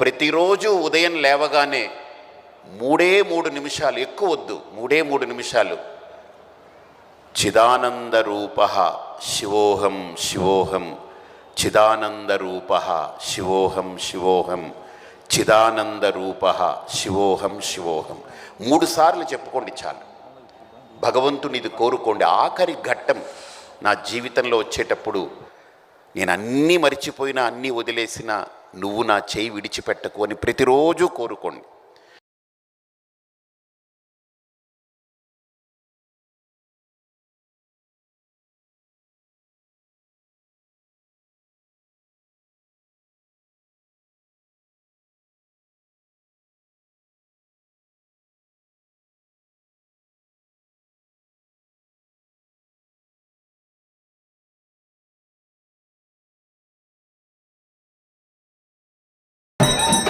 ప్రతిరోజు ఉదయం లేవగానే 3 నిమిషాలు, ఎక్కువ వద్దు, 3 నిమిషాలు చిదానందరూప శివోహం శివోహం, చిదానందరూప శివోహం శివోహం, చిదానందరూప శివోహం శివోహం 3 సార్లు చెప్పుకోండి చాలు. భగవంతుని ఇది కోరుకోండి. ఆఖరి ఘట్టం నా జీవితంలో వచ్చేటప్పుడు నేను అన్నీ మర్చిపోయినా, అన్నీ వదిలేసినా నువ్వు నా చేయి విడిచిపెట్టకు అని ప్రతిరోజు కోరుకోండి.